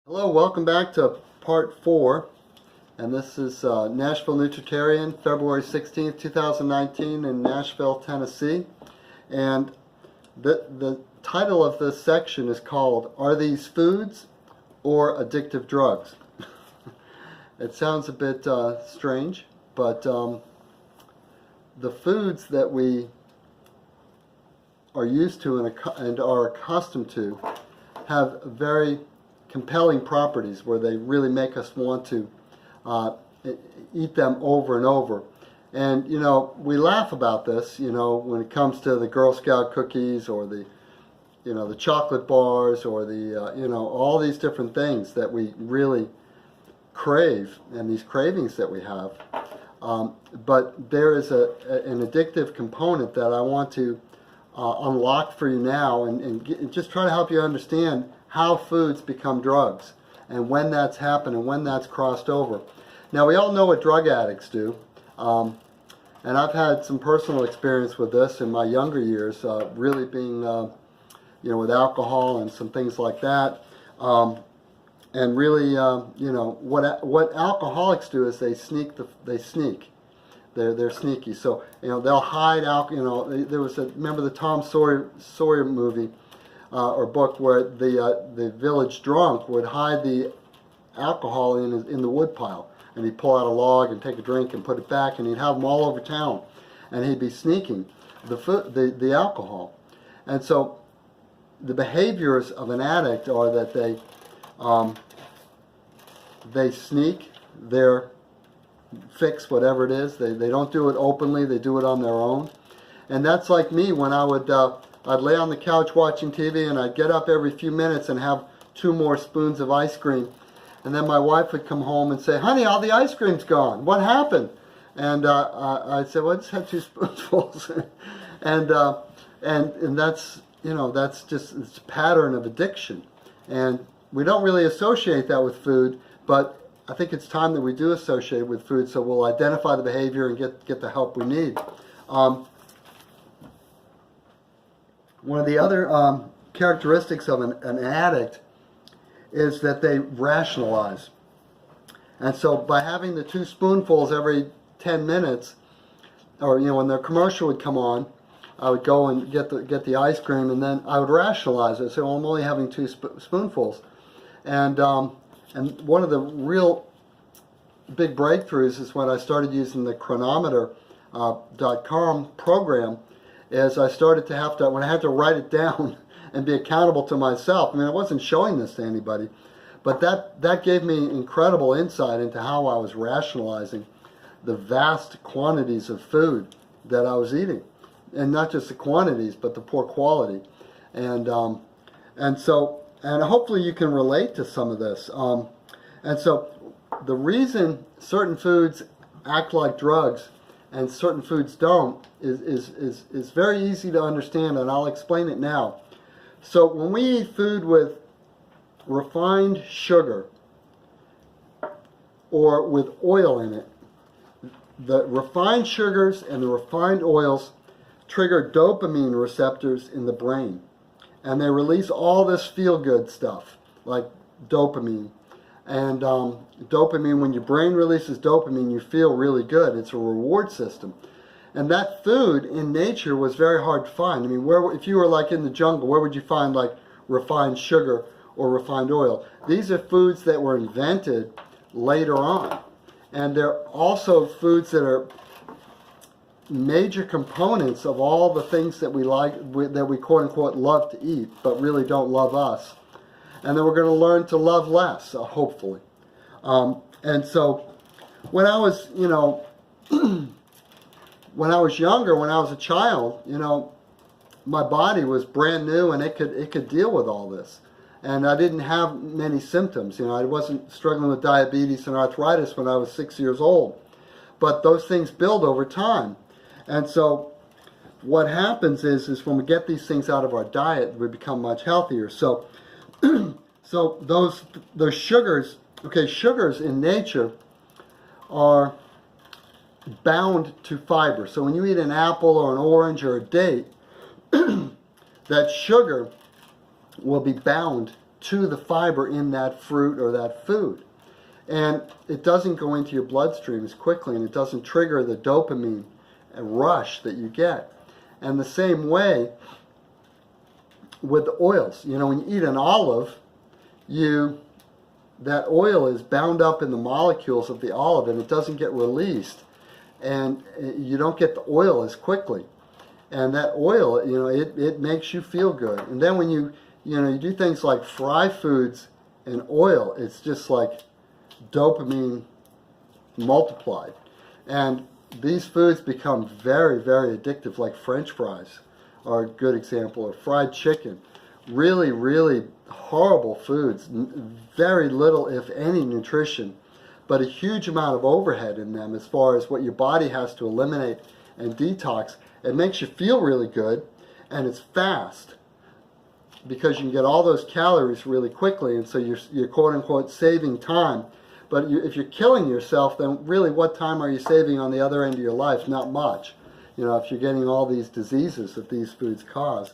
Hello, welcome back to part 4, and this is Nashville Nutritarian, February 16th, 2019 in Nashville, Tennessee. And the title of this section is called, Are These Foods or Addictive Drugs? It sounds a bit strange, but the foods that we are used to and are accustomed to have very compelling properties where they really make us want to eat them over and over. And you know, we laugh about this, you know, when it comes to the Girl Scout cookies or the the chocolate bars or the all these different things that we really crave, and these cravings that we have. But there is an addictive component that I want to unlock for you now, and just try to help you understand how foods become drugs and when that's happened and when that's crossed over. Now, we all know what drug addicts do, and I've had some personal experience with this in my younger years, really being with alcohol and some things like that, and really what alcoholics do is they sneak. They're sneaky. So they'll hide out. There was remember the Tom Sawyer movie or book where the village drunk would hide the alcohol in the woodpile, and he'd pull out a log and take a drink and put it back, and he'd have them all over town, and he'd be sneaking the alcohol. And so the behaviors of an addict are that they sneak their fix, whatever it is. They don't do it openly. They do it on their own. And that's like me when I would I'd lay on the couch watching TV, and I'd get up every few minutes and have 2 more spoons of ice cream. And then my wife would come home and say, "Honey, all the ice cream's gone. What happened?" And I'd say, "Well, I just had 2 spoonfuls." and that's that's just it's a pattern of addiction. And we don't really associate that with food, but I think it's time that we do associate it with food, so we'll identify the behavior and get the help we need. One of the other characteristics of an addict is that they rationalize. And so by having the 2 spoonfuls every 10 minutes, or when their commercial would come on, I would go and get the ice cream, and then I would rationalize it. So I'm only having 2 spoonfuls. And one of the real big breakthroughs is when I started using the chronometer.com program. Is I started to have to, when I had to write it down and be accountable to myself. I mean, I wasn't showing this to anybody, but that gave me incredible insight into how I was rationalizing the vast quantities of food that I was eating, and not just the quantities, but the poor quality. And hopefully you can relate to some of this. And so the reason certain foods act like drugs and certain foods don't is very easy to understand, and I'll explain it now. So when we eat food with refined sugar or with oil in it, the refined sugars and the refined oils trigger dopamine receptors in the brain, and they release all this feel-good stuff like dopamine. And dopamine, when your brain releases dopamine, you feel really good. It's a reward system. And that food in nature was very hard to find. I mean, if you were like in the jungle, where would you find like refined sugar or refined oil? These are foods that were invented later on. And they're also foods that are major components of all the things that we like, that we quote unquote love to eat, but really don't love us. And then we're going to learn to love less, hopefully. And so when I was, when I was younger, when I was a child, my body was brand new, and it could deal with all this. And I didn't have many symptoms. I wasn't struggling with diabetes and arthritis when I was 6 years old. But those things build over time. And so what happens is when we get these things out of our diet, we become much healthier. So those sugars, sugars in nature are bound to fiber. So when you eat an apple or an orange or a date, that sugar will be bound to the fiber in that fruit or that food. And it doesn't go into your bloodstream as quickly, and it doesn't trigger the dopamine rush that you get. And the same way with the oils. You know, when you eat an olive, that oil is bound up in the molecules of the olive, and it doesn't get released, and you don't get the oil as quickly. And that oil, you know, it makes you feel good. And then when you do things like fry foods in oil, it's just like dopamine multiplied. And these foods become very, very addictive, like French fries are a good example, or fried chicken. Really, really horrible foods, very little, if any, nutrition, but a huge amount of overhead in them as far as what your body has to eliminate and detox. It makes you feel really good, and it's fast because you can get all those calories really quickly, and so you're quote-unquote saving time. But if you're killing yourself, then really what time are you saving on the other end of your life? Not much. You know, if you're getting all these diseases that these foods cause.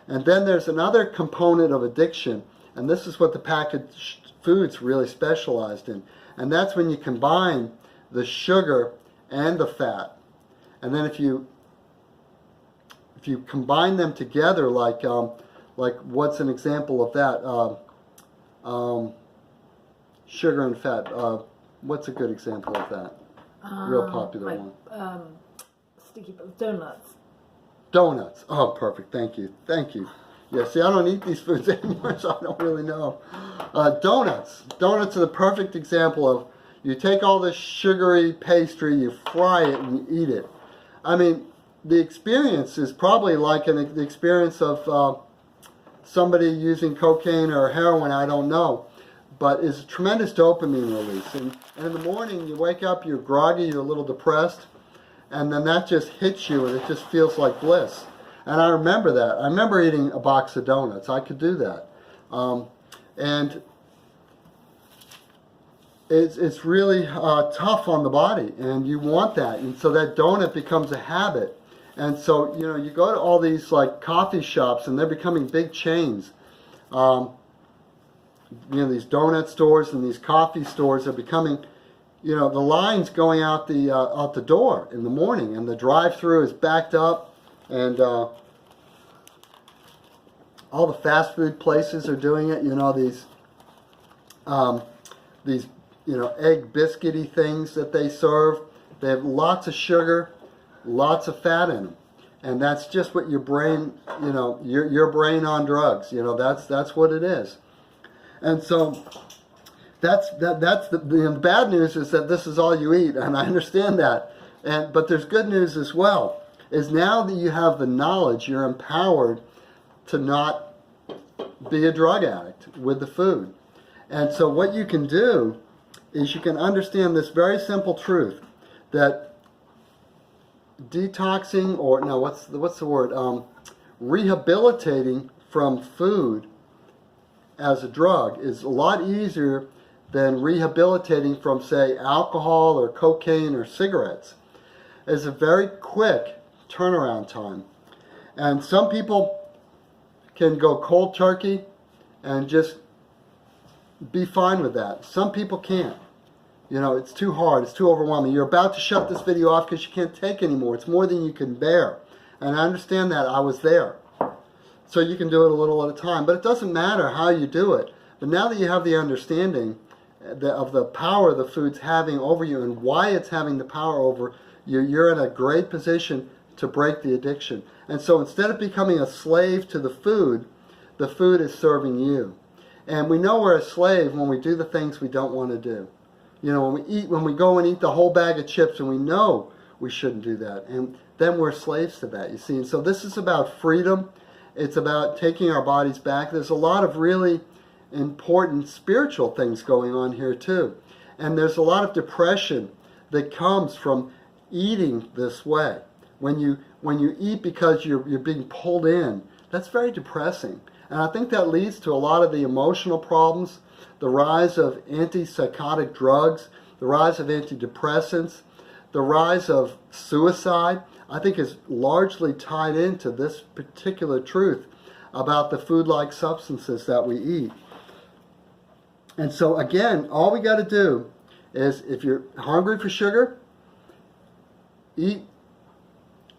And then there's another component of addiction, and this is what the packaged foods really specialized in. And that's when you combine the sugar and the fat. And then if you combine them together, like what's an example of that? Sugar and fat. What's a good example of that? Real popular one. Sticky donuts. Donuts. Oh, perfect. Thank you. Thank you. Yeah, see, I don't eat these foods anymore, so I don't really know. Donuts. Donuts are the perfect example of, you take all this sugary pastry, you fry it, and you eat it. I mean, the experience is probably like the experience of somebody using cocaine or heroin, I don't know. But it's a tremendous dopamine release. And in the morning, you wake up, you're groggy, you're a little depressed, and then that just hits you, and it just feels like bliss. And I remember that. I remember eating a box of donuts. I could do that. And it's really tough on the body, and you want that. And so that donut becomes a habit. And so, you know, you go to all these like coffee shops, and they're becoming big chains. You know, these donut stores and these coffee stores are becoming, you know, the line's going out the door in the morning, and the drive-through is backed up, and all the fast food places are doing it. You know, these you know, egg biscuity things that they serve. They have lots of sugar, lots of fat in them, and that's just what your brain, you know, your brain on drugs. You know, that's what it is. And so the bad news is that this is all you eat, and I understand that. But there's good news as well, is now that you have the knowledge, you're empowered to not be a drug addict with the food. And so what you can do is you can understand this very simple truth, that detoxing, or no, what's the word? Rehabilitating from food as a drug is a lot easier than rehabilitating from, say, alcohol or cocaine or cigarettes. It's a very quick turnaround time. And some people can go cold turkey and just be fine with that. Some people can't. You know, it's too hard, it's too overwhelming. You're about to shut this video off because you can't take anymore. It's more than you can bear. And I understand that. I was there. So you can do it a little at a time. But it doesn't matter how you do it. But now that you have the understanding of the power the food's having over you and why it's having the power over you, you're in a great position to break the addiction. And so instead of becoming a slave to the food is serving you. And we know we're a slave when we do the things we don't want to do. You know, when we go and eat the whole bag of chips, and we know we shouldn't do that. And then we're slaves to that, you see. And so this is about freedom. It's about taking our bodies back. There's a lot of really important spiritual things going on here too. And there's a lot of depression that comes from eating this way. When you eat because you're being pulled in, that's very depressing. And I think that leads to a lot of the emotional problems, the rise of antipsychotic drugs, the rise of antidepressants, the rise of suicide. I think is largely tied into this particular truth about the food-like substances that we eat. And so again, all we got to do is, if you're hungry for sugar, eat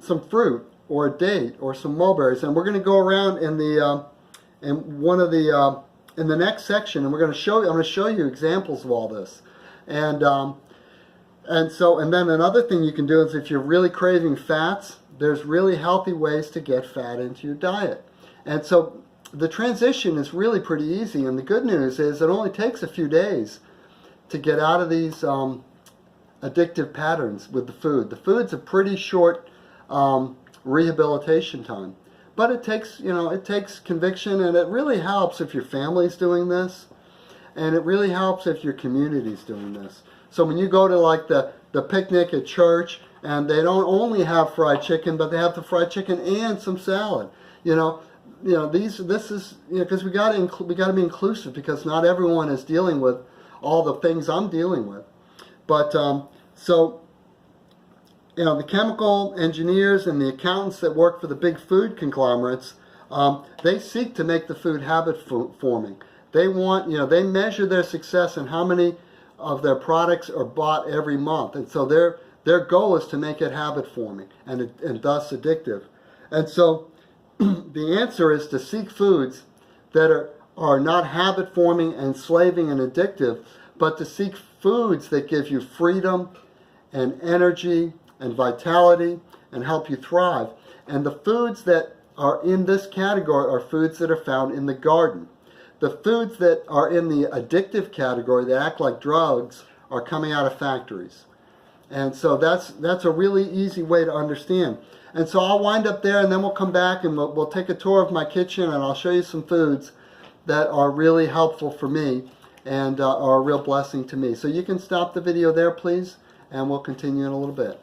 some fruit or a date or some mulberries. And we're going to go around in the in the next section, and I'm going to show you examples of all this. And then another thing you can do is, if you're really craving fats, there's really healthy ways to get fat into your diet. And so the transition is really pretty easy, and the good news is it only takes a few days to get out of these addictive patterns with the food. The food's a pretty short rehabilitation time, but it takes conviction, and it really helps if your family's doing this, and it really helps if your community's doing this. So when you go to like the picnic at church, and they don't only have fried chicken, but they have the fried chicken and some salad. This is because we got to be inclusive, because not everyone is dealing with all the things I'm dealing with. But the chemical engineers and the accountants that work for the big food conglomerates, they seek to make the food habit forming. They want, they measure their success in how many of their products are bought every month, and so their goal is to make it habit forming and thus addictive. And so the answer is to seek foods that are not habit forming, enslaving, and addictive, but to seek foods that give you freedom and energy and vitality and help you thrive. And the foods that are in this category are foods that are found in the garden. The foods that are in the addictive category, that act like drugs, are coming out of factories. And so that's a really easy way to understand. And so I'll wind up there, and then we'll come back and we'll take a tour of my kitchen, and I'll show you some foods that are really helpful for me and are a real blessing to me. So you can stop the video there, please, and we'll continue in a little bit.